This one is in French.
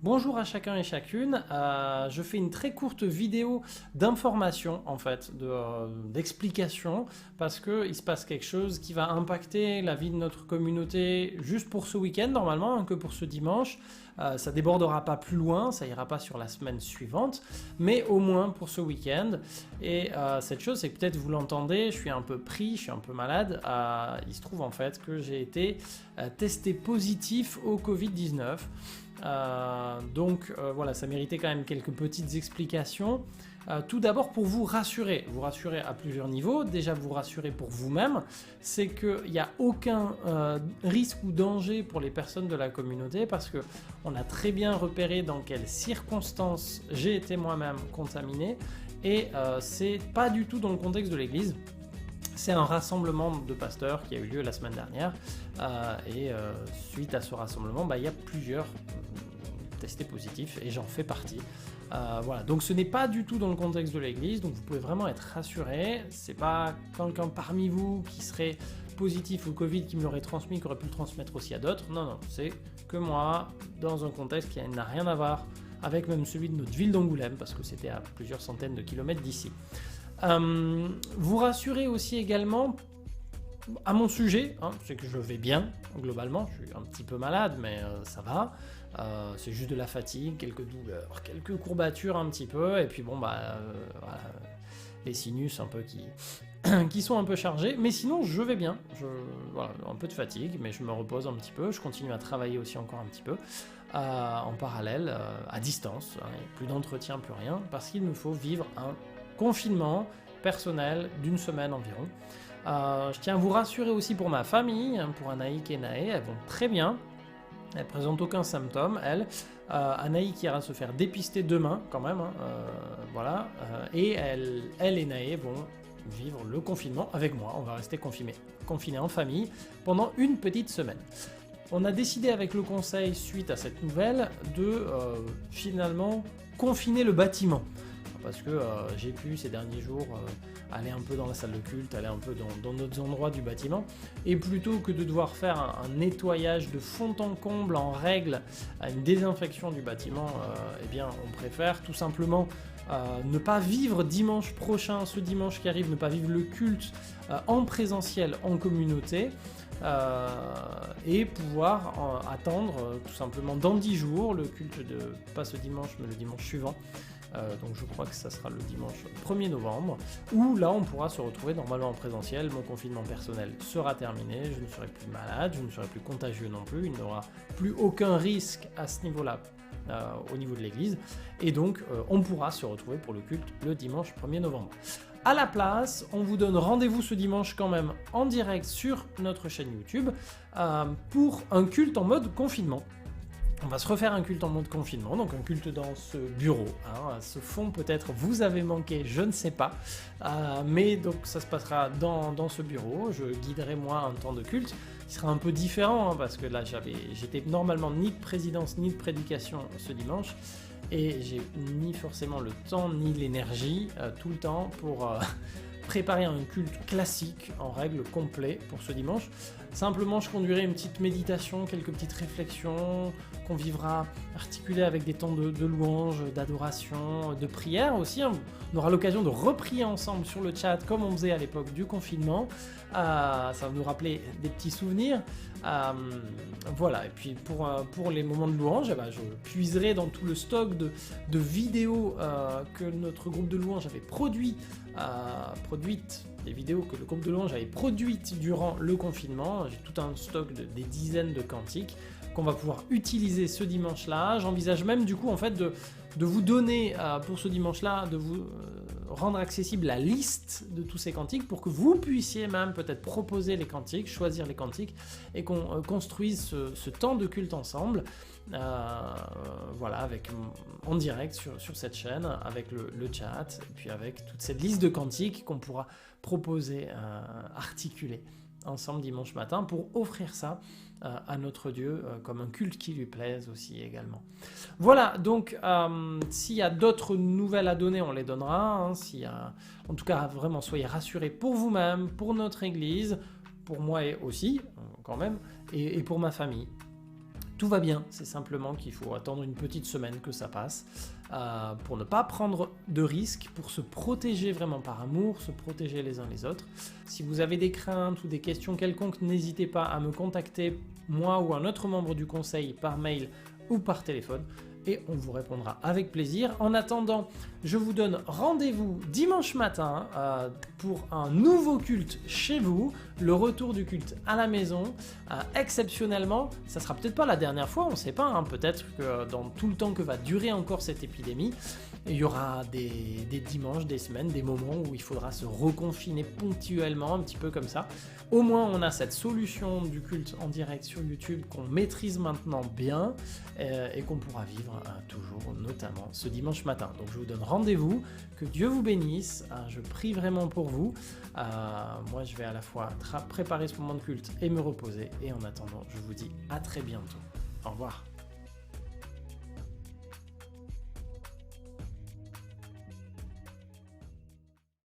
Bonjour à chacun et chacune, je fais une très courte vidéo d'information en fait, d'explication parce qu'il se passe quelque chose qui va impacter la vie de notre communauté juste pour ce week-end normalement, que pour ce dimanche. Ça débordera pas plus loin, ça ira pas sur la semaine suivante, mais au moins pour ce week-end. Et cette chose, c'est que peut-être vous l'entendez, je suis un peu pris, je suis un peu malade. Il se trouve en fait que j'ai été testé positif au Covid-19. Donc voilà, ça méritait quand même quelques petites explications. Tout d'abord pour vous rassurer à plusieurs niveaux. Déjà vous rassurer pour vous-même, c'est qu'il n'y a aucun risque ou danger pour les personnes de la communauté parce qu'on a très bien repéré dans quelles circonstances j'ai été moi-même contaminé et c'est pas du tout dans le contexte de l'église. C'est un rassemblement de pasteurs qui a eu lieu la semaine dernière et suite à ce rassemblement, il y a plusieurs testés positifs et j'en fais partie. Voilà, donc ce n'est pas du tout dans le contexte de l'église, donc vous pouvez vraiment être rassurés. C'est pas quelqu'un parmi vous qui serait positif au Covid qui me l'aurait transmis, qui aurait pu le transmettre aussi à d'autres. Non, c'est que moi, dans un contexte qui n'a rien à voir avec même celui de notre ville d'Angoulême, parce que c'était à plusieurs centaines de kilomètres d'ici. Vous rassurez aussi également à mon sujet, c'est que je vais bien globalement, je suis un petit peu malade mais ça va, c'est juste de la fatigue, quelques douleurs, quelques courbatures un petit peu et puis voilà, les sinus un peu qui sont un peu chargés, mais sinon je vais bien, voilà, un peu de fatigue mais je me repose un petit peu, je continue à travailler aussi encore un petit peu en parallèle, à distance, plus d'entretien, plus rien, parce qu'il me faut vivre un confinement personnel d'une semaine environ. Je tiens à vous rassurer aussi pour ma famille, pour Anaïk et Naé, elles vont très bien, elles ne présentent aucun symptôme, elles. Anaïk ira se faire dépister demain quand même, voilà, et elle et Naé vont vivre le confinement avec moi, on va rester confinés en famille pendant une petite semaine. On a décidé avec le conseil, suite à cette nouvelle, de finalement confiner le bâtiment. Parce que j'ai pu ces derniers jours aller un peu dans la salle de culte, aller un peu dans d'autres endroits du bâtiment, et plutôt que de devoir faire un nettoyage de fond en comble en règle, une désinfection du bâtiment, eh bien on préfère tout simplement ne pas vivre dimanche prochain, ce dimanche qui arrive, ne pas vivre le culte en présentiel, en communauté, et pouvoir attendre tout simplement dans 10 jours le culte pas ce dimanche mais le dimanche suivant. Donc je crois que ça sera le dimanche 1er novembre, où là on pourra se retrouver normalement en présentiel, mon confinement personnel sera terminé, je ne serai plus malade, je ne serai plus contagieux non plus, il n'y aura plus aucun risque à ce niveau-là au niveau de l'église, et donc on pourra se retrouver pour le culte le dimanche 1er novembre. À la place, on vous donne rendez-vous ce dimanche quand même en direct sur notre chaîne YouTube pour un culte en mode confinement. On va se refaire un culte en mode confinement, donc un culte dans ce bureau. Ce fond peut-être vous avez manqué, je ne sais pas, mais donc ça se passera dans ce bureau. Je guiderai moi un temps de culte qui sera un peu différent parce que là j'étais normalement ni de présidence ni de prédication ce dimanche et j'ai ni forcément le temps ni l'énergie tout le temps pour préparer un culte classique en règle complet pour ce dimanche. Simplement, je conduirai une petite méditation, quelques petites réflexions qu'on vivra articulées avec des temps de louange, d'adoration, de prière aussi. On aura l'occasion de reprier ensemble sur le chat comme on faisait à l'époque du confinement. Ça va nous rappeler des petits souvenirs. Voilà, et puis pour les moments de louange, je puiserai dans tout le stock de vidéos que notre groupe de louange avait produites, des vidéos que le groupe de louange avait produites durant le confinement. J'ai tout un stock des dizaines de cantiques qu'on va pouvoir utiliser ce dimanche-là. J'envisage même du coup en fait de vous donner pour ce dimanche-là, de vous rendre accessible la liste de tous ces cantiques pour que vous puissiez même peut-être proposer les cantiques, choisir les cantiques et qu'on construise ce temps de culte ensemble. Voilà, en direct sur cette chaîne, avec le chat, et puis avec toute cette liste de cantiques qu'on pourra proposer, articuler ensemble dimanche matin pour offrir ça à notre Dieu comme un culte qui lui plaise aussi également. Voilà, donc s'il y a d'autres nouvelles à donner, on les donnera. En tout cas, vraiment, soyez rassurés pour vous-même, pour notre Église, pour moi aussi, quand même, et pour ma famille. Tout va bien, c'est simplement qu'il faut attendre une petite semaine que ça passe pour ne pas prendre de risques, pour se protéger vraiment par amour, se protéger les uns les autres. Si vous avez des craintes ou des questions quelconques, n'hésitez pas à me contacter, moi ou un autre membre du conseil, par mail ou par téléphone. Et on vous répondra avec plaisir. En attendant, je vous donne rendez-vous dimanche matin pour un nouveau culte chez vous, le retour du culte à la maison. Exceptionnellement, ça sera peut-être pas la dernière fois, on ne sait pas, hein, peut-être que dans tout le temps que va durer encore cette épidémie, il y aura des dimanches, des semaines, des moments où il faudra se reconfiner ponctuellement, un petit peu comme ça. Au moins, on a cette solution du culte en direct sur YouTube qu'on maîtrise maintenant bien et qu'on pourra vivre toujours, notamment ce dimanche matin. Donc, je vous donne rendez-vous. Que Dieu vous bénisse. Je prie vraiment pour vous. Moi, je vais à la fois préparer ce moment de culte et me reposer. Et en attendant, je vous dis à très bientôt. Au revoir.